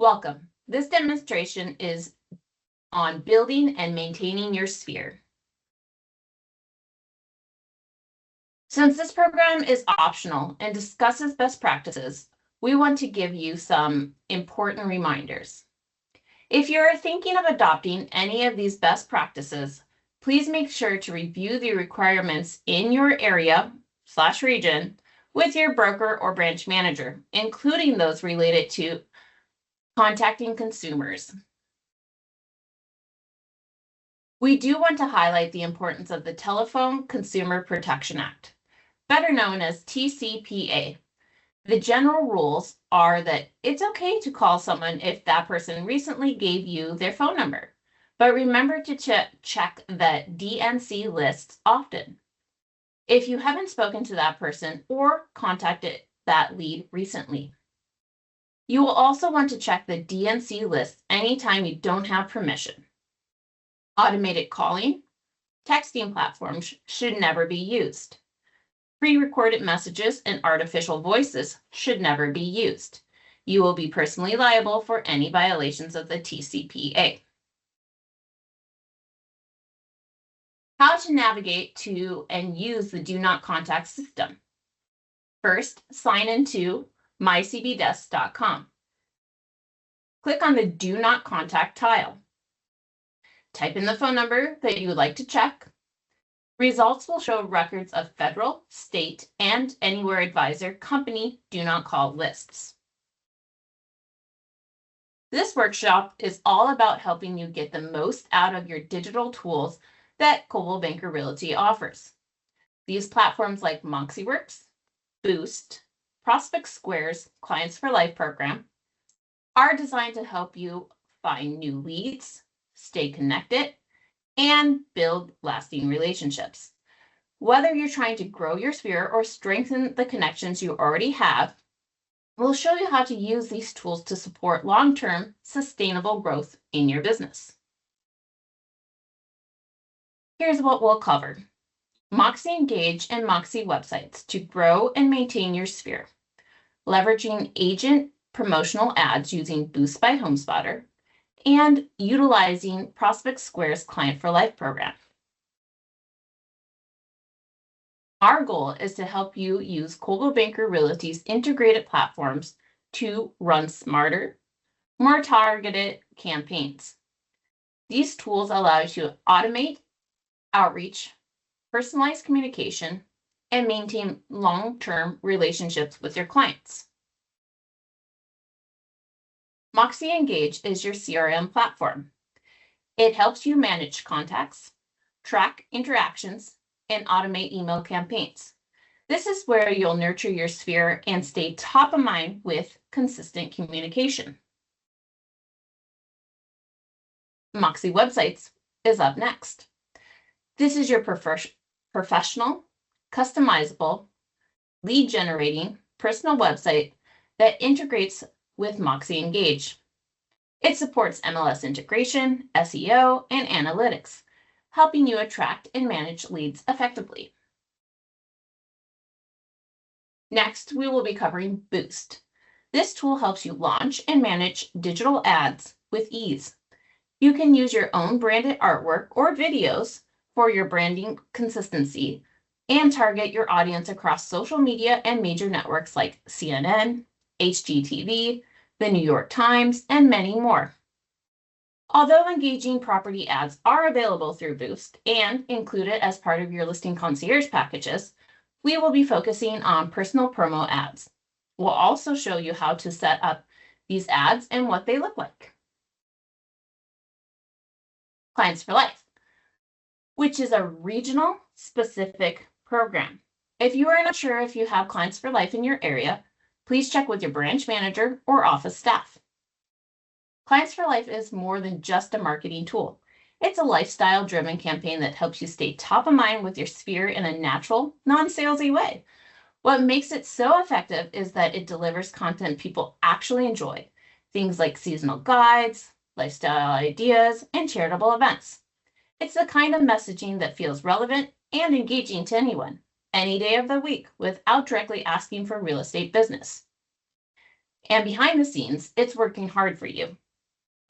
Welcome. This demonstration is on building and maintaining your sphere. Since this program is optional and discusses best practices, we want to give you some important reminders. If you're thinking of adopting any of these best practices, please make sure to review the requirements in your area/region with your broker or branch manager, including those related to contacting consumers. We do want to highlight the importance of the Telephone Consumer Protection Act, better known as TCPA. The general rules are that it's okay to call someone if that person recently gave you their phone number, but remember to check the DNC lists often. If you haven't spoken to that person or contacted that lead recently. You will also want to check the DNC list anytime you don't have permission. Automated calling, texting platforms should never be used. Pre-recorded messages and artificial voices should never be used. You will be personally liable for any violations of the TCPA. How to navigate to and use the Do Not Contact system. First, sign into mycbdesk.com. Click on the Do Not Contact tile. Type in the phone number that you would like to check. Results will show records of federal, state, and Anywhere Advisor company do not call lists. This workshop is all about helping you get the most out of your digital tools that Coldwell Banker Realty offers. These platforms like MoxieWorks, Boost, Prospect Square's Clients for Life program are designed to help you find new leads, stay connected, and build lasting relationships. Whether you're trying to grow your sphere or strengthen the connections you already have, we'll show you how to use these tools to support long-term sustainable growth in your business. Here's what we'll cover. Moxie Engage and Moxie websites to grow and maintain your sphere. Leveraging agent promotional ads using Boost by HomeSpotter, and utilizing Prospect Square's Client for Life program. Our goal is to help you use Coldwell Banker Realty's integrated platforms to run smarter, more targeted campaigns. These tools allow you to automate outreach, personalize communication, and maintain long-term relationships with your clients. Moxie Engage is your CRM platform. It helps you manage contacts, track interactions, and automate email campaigns. This is where you'll nurture your sphere and stay top of mind with consistent communication. Moxie Websites is up next. This is your professional, customizable, lead-generating personal website that integrates with Moxie Engage. It supports MLS integration, SEO, and analytics, helping you attract and manage leads effectively. Next, we will be covering Boost. This tool helps you launch and manage digital ads with ease. You can use your own branded artwork or videos for your branding consistency and target your audience across social media and major networks like CNN, HGTV, the New York Times, and many more. Although engaging property ads are available through Boost and included as part of your listing concierge packages, we will be focusing on personal promo ads. We'll also show you how to set up these ads and what they look like. Clients for Life, which is a regional specific program. If you are not sure if you have Clients for Life in your area, please check with your branch manager or office staff. Clients for Life is more than just a marketing tool. It's a lifestyle-driven campaign that helps you stay top of mind with your sphere in a natural, non-salesy way. What makes it so effective is that it delivers content people actually enjoy, things like seasonal guides, lifestyle ideas, and charitable events. It's the kind of messaging that feels relevant and engaging to anyone, any day of the week, without directly asking for real estate business. And behind the scenes, it's working hard for you.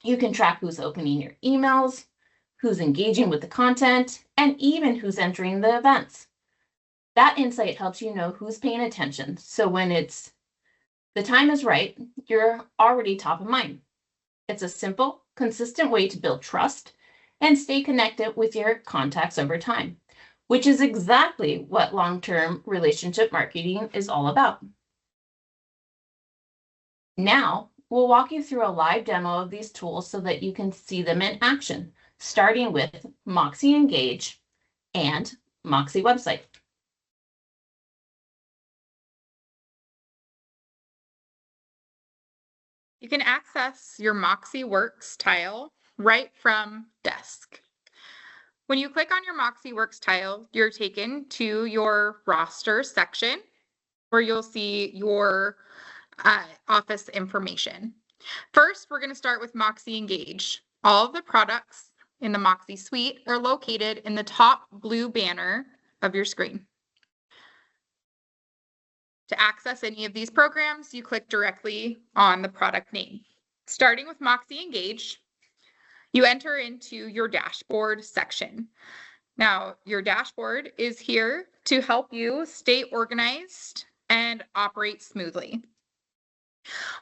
You can track who's opening your emails, who's engaging with the content, and even who's entering the events. That insight helps you know who's paying attention. So when the time is right, you're already top of mind. It's a simple, consistent way to build trust and stay connected with your contacts over time, which is exactly what long-term relationship marketing is all about. Now, we'll walk you through a live demo of these tools so that you can see them in action, starting with Moxie Engage and Moxie website. You can access your Moxie Works tile right from Desk. When you click on your Moxie Works tile, you're taken to your roster section where you'll see your office information. First, we're going to start with Moxie Engage. All of the products in the Moxie suite are located in the top blue banner of your screen. To access any of these programs, you click directly on the product name. Starting with Moxie Engage, you enter into your dashboard section. Now, your dashboard is here to help you stay organized and operate smoothly.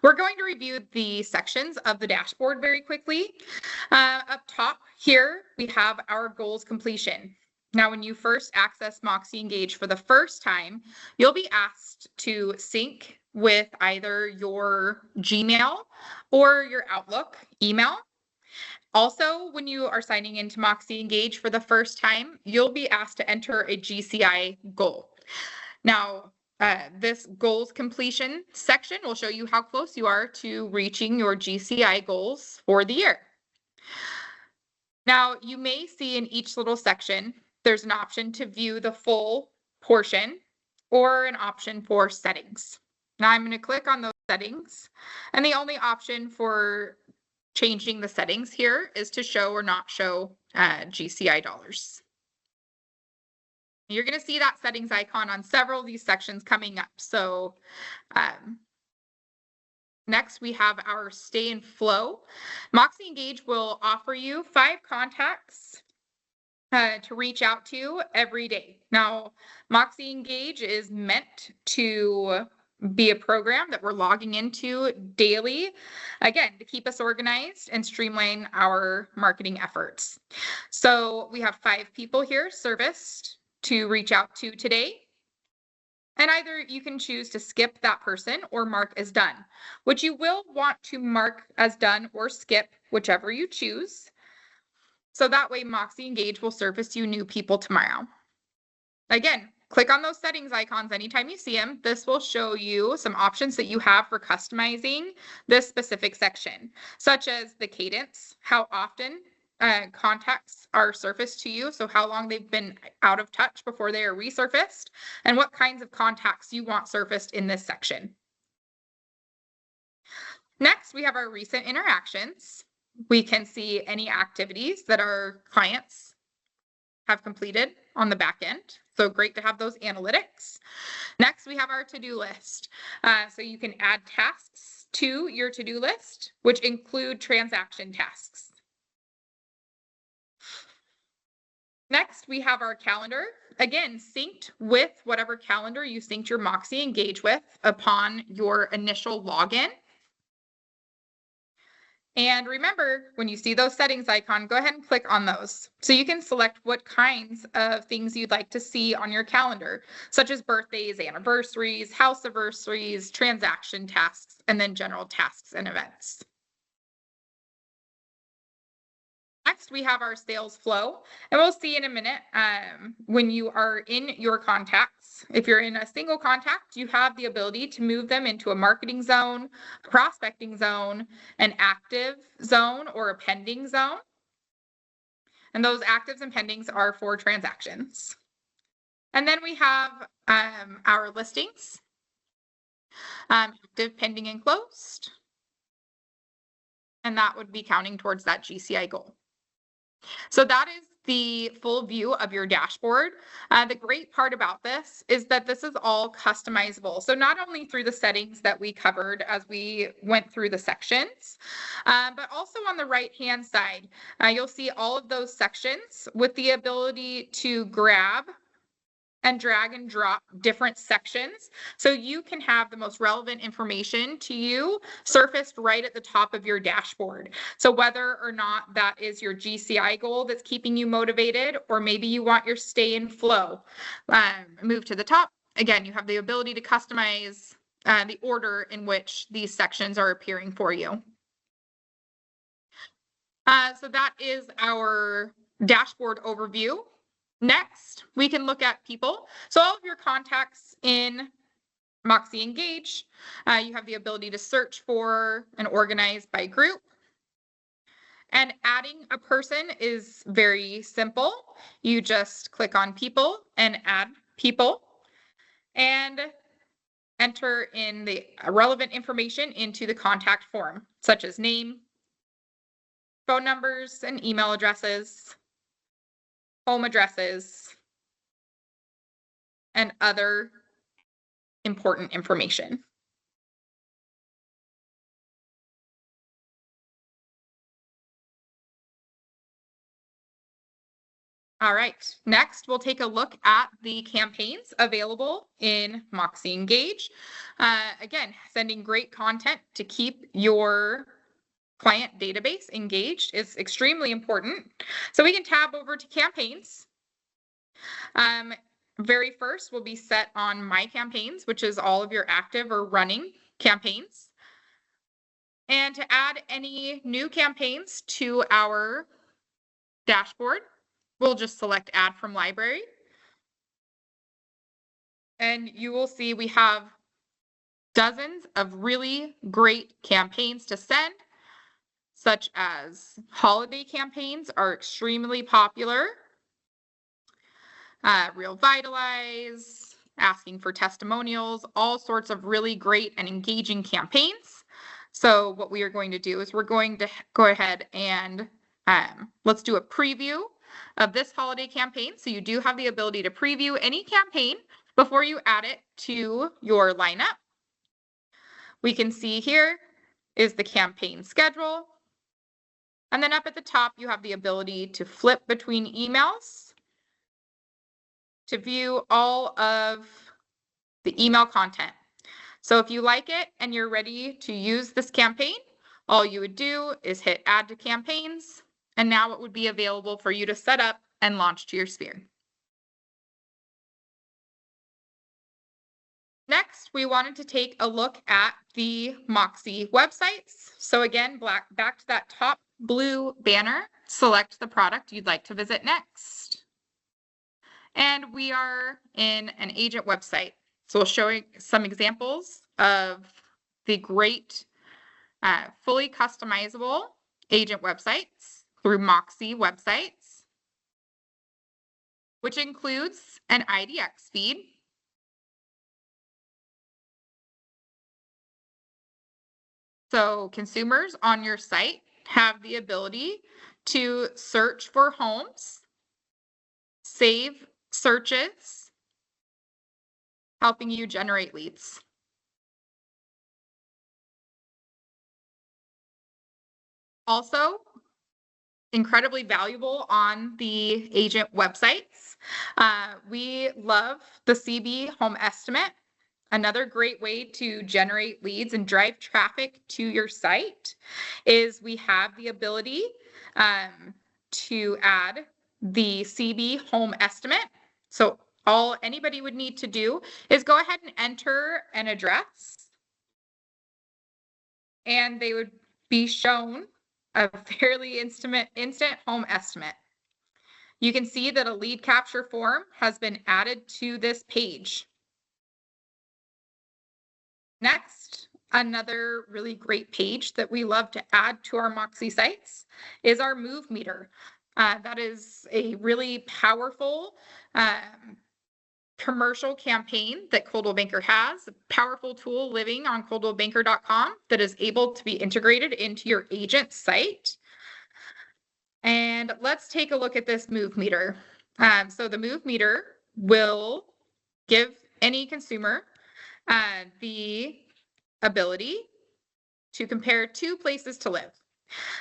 We're going to review the sections of the dashboard very quickly. Up top here, we have our goals completion. Now, when you first access Moxie Engage for the first time, you'll be asked to sync with either your Gmail or your Outlook email. Also, when you are signing into Moxie Engage for the first time, you'll be asked to enter a GCI goal. Now, this goals completion section will show you how close you are to reaching your GCI goals for the year. Now, you may see in each little section, there's an option to view the full portion or an option for settings. Now I'm going to click on those settings, and the only option for changing the settings here is to show or not show GCI dollars. You're going to see that settings icon on several of these sections coming up. So next, we have our stay in flow. Moxie Engage will offer you 5 contacts to reach out to every day. Now, Moxie Engage is meant to be a program that we're logging into daily, again, to keep us organized and streamline our marketing efforts. So we have 5 people here serviced to reach out to today. And either you can choose to skip that person or mark as done, which you will want to mark as done or skip, whichever you choose. So that way Moxie Engage will surface you new people tomorrow. Again, click on those settings icons anytime you see them. This will show you some options that you have for customizing this specific section, such as the cadence, how often contacts are surfaced to you, so how long they've been out of touch before they are resurfaced, and what kinds of contacts you want surfaced in this section. Next, we have our recent interactions. We can see any activities that our clients have completed on the back end. So great to have those analytics. Next, we have our to-do list. So you can add tasks to your to-do list, which include transaction tasks. Next, we have our calendar. Again, synced with whatever calendar you synced your Moxie Engage with upon your initial login. And remember, when you see those settings icon, go ahead and click on those. So you can select what kinds of things you'd like to see on your calendar, such as birthdays, anniversaries, house anniversaries, transaction tasks, and then general tasks and events. Next, we have our sales flow, and we'll see in a minute when you are in your contacts. If you're in a single contact, you have the ability to move them into a marketing zone, a prospecting zone, an active zone, or a pending zone. And those actives and pendings are for transactions. And then we have our listings, active, pending, and closed. And that would be counting towards that GCI goal. So that is the full view of your dashboard. The great part about this is that this is all customizable. So not only through the settings that we covered as we went through the sections, but also on the right-hand side, you'll see all of those sections with the ability to grab and drag and drop different sections. So you can have the most relevant information to you surfaced right at the top of your dashboard. So whether or not that is your GCI goal that's keeping you motivated, or maybe you want your stay in flow, move to the top. Again, you have the ability to customize the order in which these sections are appearing for you. So that is our dashboard overview. Next, we can look at people. So all of your contacts in Moxie Engage, you have the ability to search for and organize by group. And adding a person is very simple. You just click on people and add people and enter in the relevant information into the contact form, such as name, phone numbers and email addresses, home addresses, and other important information. All right, next we'll take a look at the campaigns available in Moxie Engage. Again, sending great content to keep your client database engaged is extremely important. So we can tab over to campaigns. Very first will be set on My Campaigns, which is all of your active or running campaigns. And to add any new campaigns to our dashboard, we'll just select Add from Library. And you will see we have dozens of really great campaigns to send, such as holiday campaigns are extremely popular. Real Vitalize, asking for testimonials, all sorts of really great and engaging campaigns. So what we are going to do is we're going to go ahead and let's do a preview of this holiday campaign. So you do have the ability to preview any campaign before you add it to your lineup. We can see here is the campaign schedule. And then up at the top, you have the ability to flip between emails to view all of the email content. So if you like it and you're ready to use this campaign, all you would do is hit Add to Campaigns, and now it would be available for you to set up and launch to your sphere. Next, we wanted to take a look at the Moxie websites. So again, back to that top blue banner, select the product you'd like to visit next. And we are in an agent website. So we'll show you some examples of the great fully customizable agent websites through Moxie websites, which includes an IDX feed, so consumers on your site have the ability to search for homes, save searches, helping you generate leads. Also, incredibly valuable on the agent websites. We love the CB Home Estimate. Another great way to generate leads and drive traffic to your site is we have the ability to add the CB Home Estimate. So all anybody would need to do is go ahead and enter an address, and they would be shown a fairly instant home estimate. You can see that a lead capture form has been added to this page. Next, another really great page that we love to add to our Moxie sites is our Move Meter. That is a really powerful commercial campaign that Coldwell Banker has, a powerful tool living on coldwellbanker.com that is able to be integrated into your agent site. And let's take a look at this move meter. So the move meter will give any consumer the ability to compare two places to live.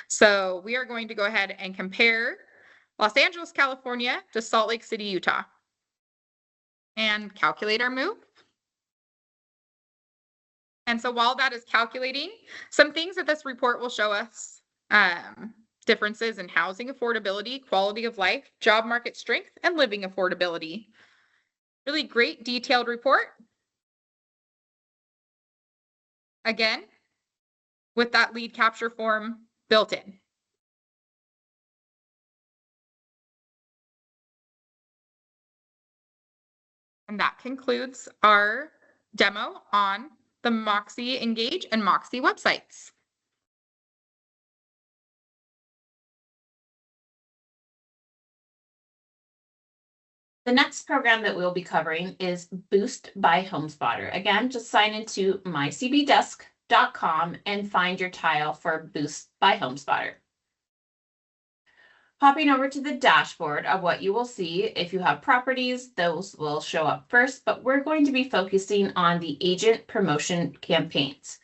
So we are going to go ahead and compare Los Angeles, California to Salt Lake City, Utah, and calculate our move. And so while that is calculating, some things that this report will show us, differences in housing affordability, quality of life, job market strength, and living affordability. Really great detailed report. Again, with that lead capture form built in. And that concludes our demo on the Moxie Engage and Moxie websites. The next program that we'll be covering is Boost by HomeSpotter. Again, just sign into mycbdesk.com and find your tile for Boost by HomeSpotter. Hopping over to the dashboard of what you will see, if you have properties, those will show up first, but we're going to be focusing on the agent promotion campaigns.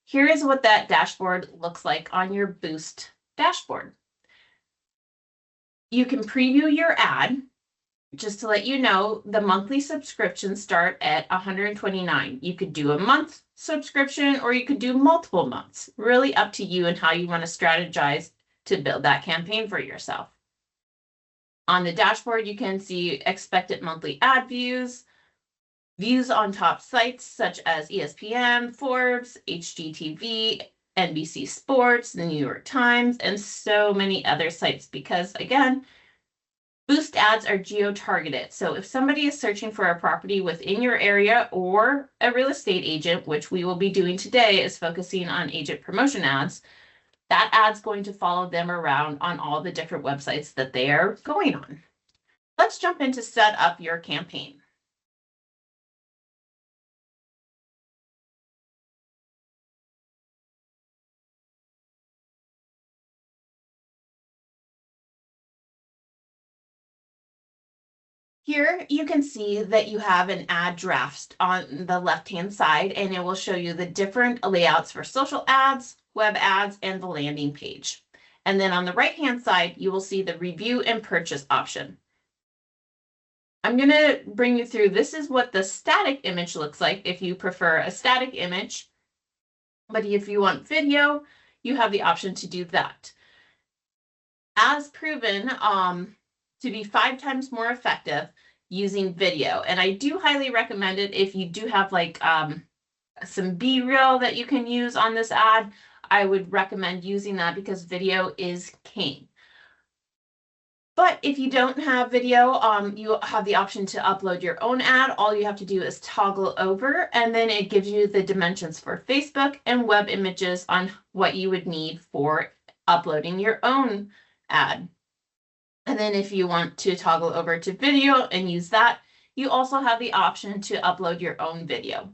Here is what that dashboard looks like on your Boost dashboard. You can preview your ad. Just to let you know, the monthly subscriptions start at $129. You could do a month subscription or you could do multiple months. Really up to you and how you want to strategize to build that campaign for yourself. On the dashboard, you can see expected monthly ad views, views on top sites such as ESPN, Forbes, HGTV, NBC Sports, the New York Times, and so many other sites because, again, Boost ads are geo-targeted. So if somebody is searching for a property within your area or a real estate agent, which we will be doing today is focusing on agent promotion ads, that ad's going to follow them around on all the different websites that they are going on. Let's jump in to set up your campaign. Here you can see that you have an ad draft on the left-hand side, and it will show you the different layouts for social ads, web ads, and the landing page. And then on the right-hand side, you will see the review and purchase option. I'm going to bring you through. This is what the static image looks like if you prefer a static image. But if you want video, you have the option to do that. As proven, to be 5 times more effective using video. And I do highly recommend it if you do have like some B-reel that you can use on this ad. I would recommend using that because video is king. But if you don't have video, you have the option to upload your own ad. All you have to do is toggle over, and then it gives you the dimensions for Facebook and web images on what you would need for uploading your own ad. And then if you want to toggle over to video and use that, you also have the option to upload your own video.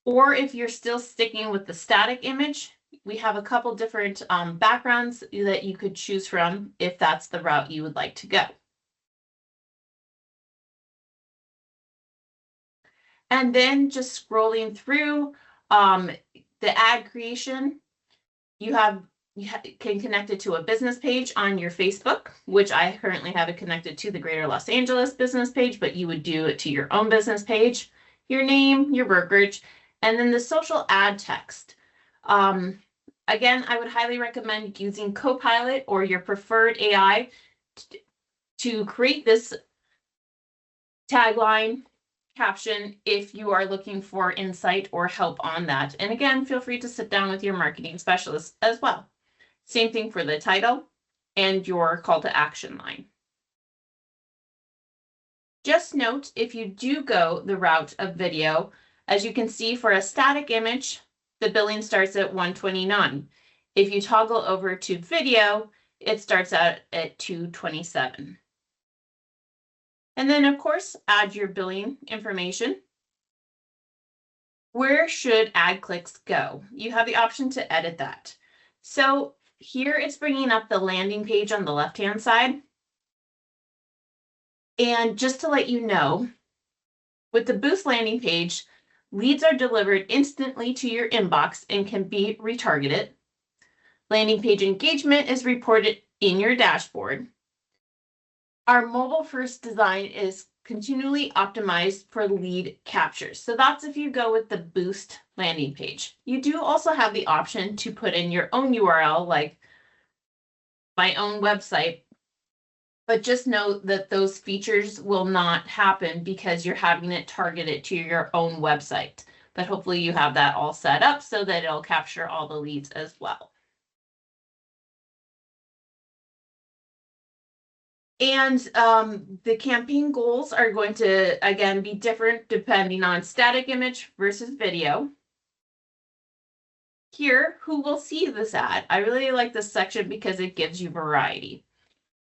Or if you're still sticking with the static image, we have a couple different backgrounds that you could choose from if that's the route you would like to go. And then just scrolling through the ad creation, you can connect it to a business page on your Facebook, which I currently have it connected to the Greater Los Angeles business page, but you would do it to your own business page, your name, your brokerage, and then the social ad text. Again, I would highly recommend using Copilot or your preferred AI to create this tagline caption if you are looking for insight or help on that. And again, feel free to sit down with your marketing specialist as well. Same thing for the title and your call to action line. Just note, if you do go the route of video, as you can see for a static image, the billing starts at $129. If you toggle over to video, it starts out at $227. And then of course, add your billing information. Where should ad clicks go? You have the option to edit that. So here it's bringing up the landing page on the left-hand side. And just to let you know, with the Boost landing page, leads are delivered instantly to your inbox and can be retargeted. Landing page engagement is reported in your dashboard. Our mobile-first design is continually optimized for lead capture. So that's if you go with the Boost landing page. You do also have the option to put in your own URL, like my own website, but just note that those features will not happen because you're having it targeted to your own website. But hopefully you have that all set up so that it'll capture all the leads as well. And the campaign goals are going to, again, be different depending on static image versus video. Here, who will see this ad? I really like this section because it gives you variety.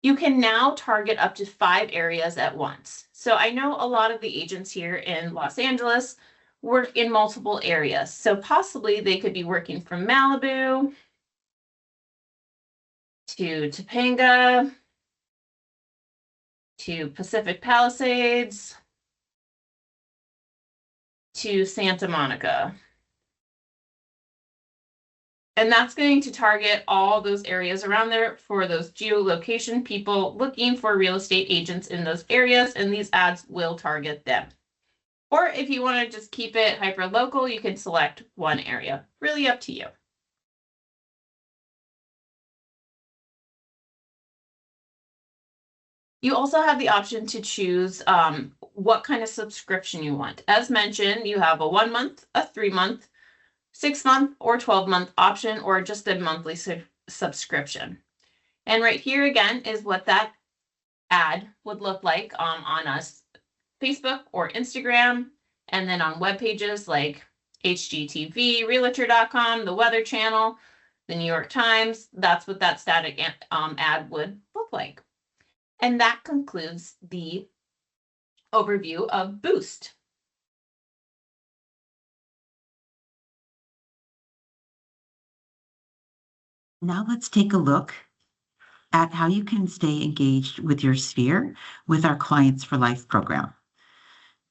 You can now target up to 5 areas at once. So I know a lot of the agents here in Los Angeles work in multiple areas. So possibly they could be working from Malibu to Topanga to Pacific Palisades to Santa Monica. And that's going to target all those areas around there for those geolocation people looking for real estate agents in those areas, and these ads will target them. Or if you want to just keep it hyper local, you can select one area. Really up to you. You also have the option to choose what kind of subscription you want. As mentioned, you have a 1 month, a 3 month, 6 month, or 12 month option, or just a monthly subscription. And right here again is what that ad would look like on us Facebook or Instagram, and then on web pages like HGTV, Realtor.com, the Weather Channel, the New York Times. That's what that static ad would look like. And that concludes the overview of Boost. Now let's take a look at how you can stay engaged with your sphere with our Clients for Life program.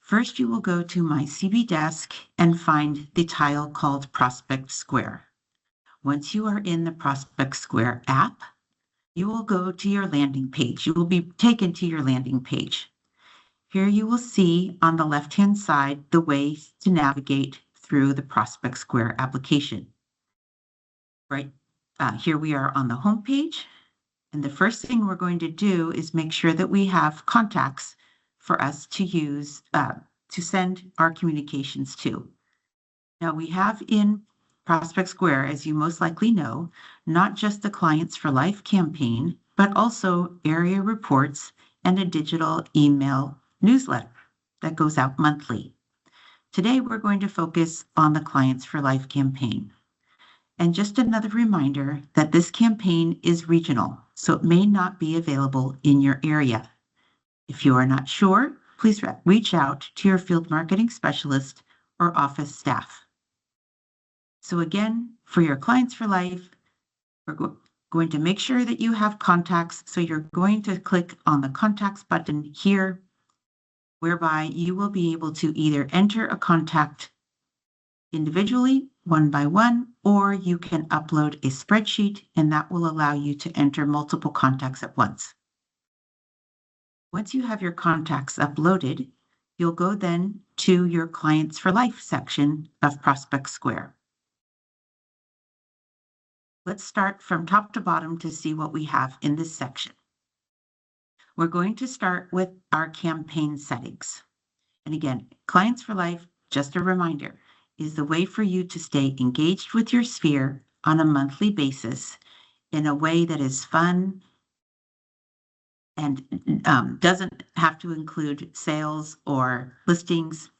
First, you will go to My CB Desk and find the tile called Prospect Square. Once you are in the Prospect Square app, you will go to your landing page. You will be taken to your landing page. Here you will see on the left-hand side the ways to navigate through the Prospect Square application. Right here we are on the home page, and the first thing we're going to do is make sure that we have contacts for us to use to send our communications to. Now we have in Prospect Square, as you most likely know, not just the Clients for Life campaign, but also area reports and a digital email newsletter that goes out monthly. Today, we're going to focus on the Clients for Life campaign. And just another reminder that this campaign is regional, so it may not be available in your area. If you are not sure, please reach out to your field marketing specialist or office staff. So again, for your Clients for Life, we're going to make sure that you have contacts. So you're going to click on the contacts button here, whereby you will be able to either enter a contact individually, one by one, or you can upload a spreadsheet, and that will allow you to enter multiple contacts at once. Once you have your contacts uploaded, you'll go then to your Clients for Life section of Prospect Square. Let's start from top to bottom to see what we have in this section. We're going to start with our campaign settings. And again, Clients for Life, just a reminder, is the way for you to stay engaged with your sphere on a monthly basis in a way that is fun and doesn't have to include sales or listings,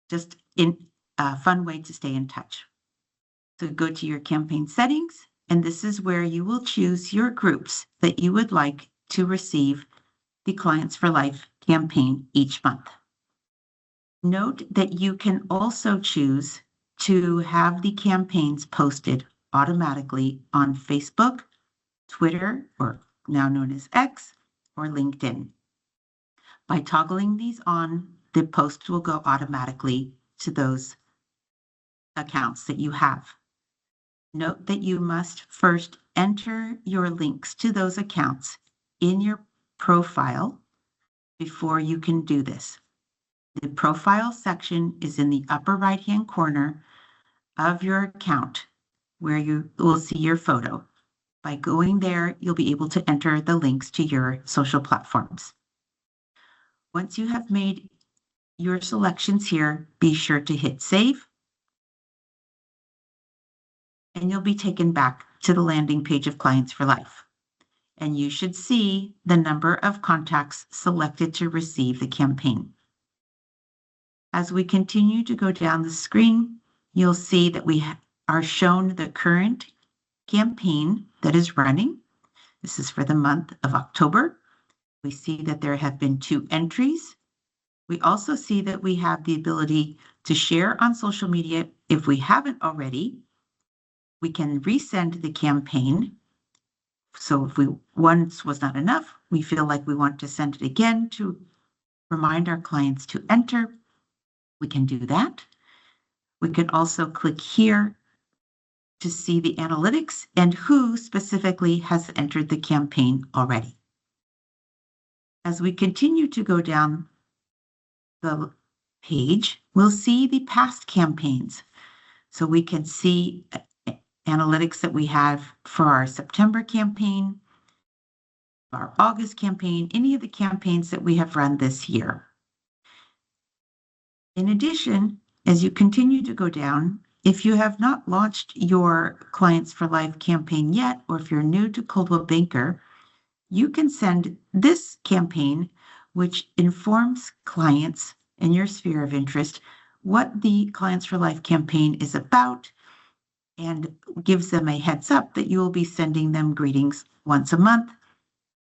just in a fun way to stay in touch. So go to your campaign settings, and this is where you will choose your groups that you would like to receive the Clients for Life campaign each month. Note that you can also choose to have the campaigns posted automatically on Facebook, Twitter, or now known as X, or LinkedIn. By toggling these on, the post will go automatically to those accounts that you have. Note that you must first enter your links to those accounts in your profile before you can do this. The profile section is in the upper right-hand corner of your account where you will see your photo. By going there, you'll be able to enter the links to your social platforms. Once you have made your selections here, be sure to hit save, and you'll be taken back to the landing page of Clients for Life. And you should see the number of contacts selected to receive the campaign. As we continue to go down the screen, you'll see that we are shown the current campaign that is running. This is for the month of October. We see that there have been 2 entries. We also see that we have the ability to share on social media. If we haven't already, we can resend the campaign. So if once was not enough, we feel like we want to send it again to remind our clients to enter, we can do that. We can also click here to see the analytics and who specifically has entered the campaign already. As we continue to go down the page, we'll see the past campaigns. So we can see analytics that we have for our September campaign, our August campaign, any of the campaigns that we have run this year. In addition, as you continue to go down, if you have not launched your Clients for Life campaign yet, or if you're new to Coldwell Banker, you can send this campaign, which informs clients in your sphere of interest what the Clients for Life campaign is about and gives them a heads up that you will be sending them greetings once a month.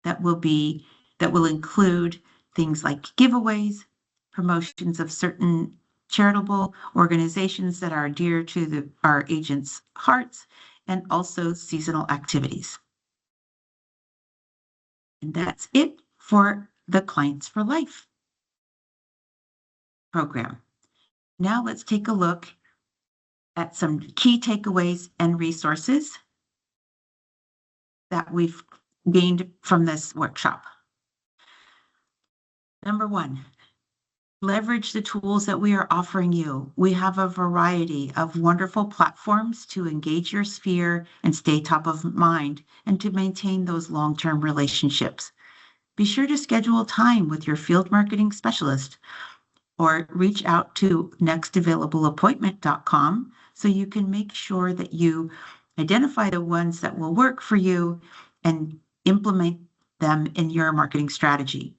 That will include things like giveaways, promotions of certain charitable organizations that are dear to our agents' hearts, and also seasonal activities. And that's it for the Clients for Life program. Now let's take a look at some key takeaways and resources that we've gained from this workshop. Number 1, leverage the tools that we are offering you. We have a variety of wonderful platforms to engage your sphere and stay top of mind and to maintain those long-term relationships. Be sure to schedule time with your field marketing specialist or reach out to nextavailableappointment.com so you can make sure that you identify the ones that will work for you and implement them in your marketing strategy.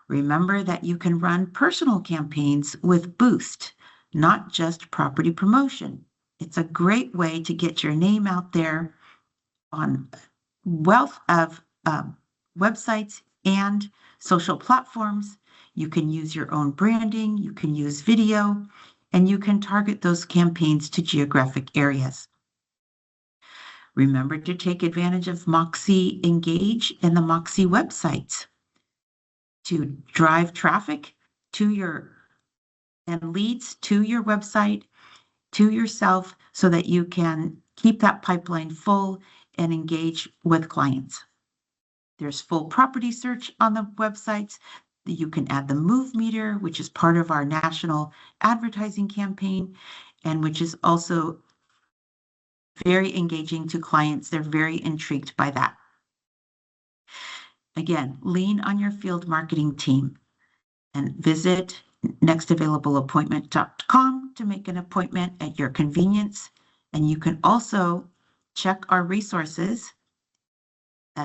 Remember that you can run personal campaigns with Boost, not just property promotion. It's a great way to get your name out there on wealth of websites and social platforms. You can use your own branding, you can use video, and you can target those campaigns to geographic areas. Remember to take advantage of Moxie Engage and the Moxie websites to drive traffic to and leads to your website, to yourself, so that you can keep that pipeline full and engage with clients. There's full property search on the websites. You can add the Move Meter, which is part of our national advertising campaign, and which is also very engaging to clients. They're very intrigued by that. Again, lean on your field marketing team and visit nextavailableappointment.com to make an appointment at your convenience. And you can also check our resources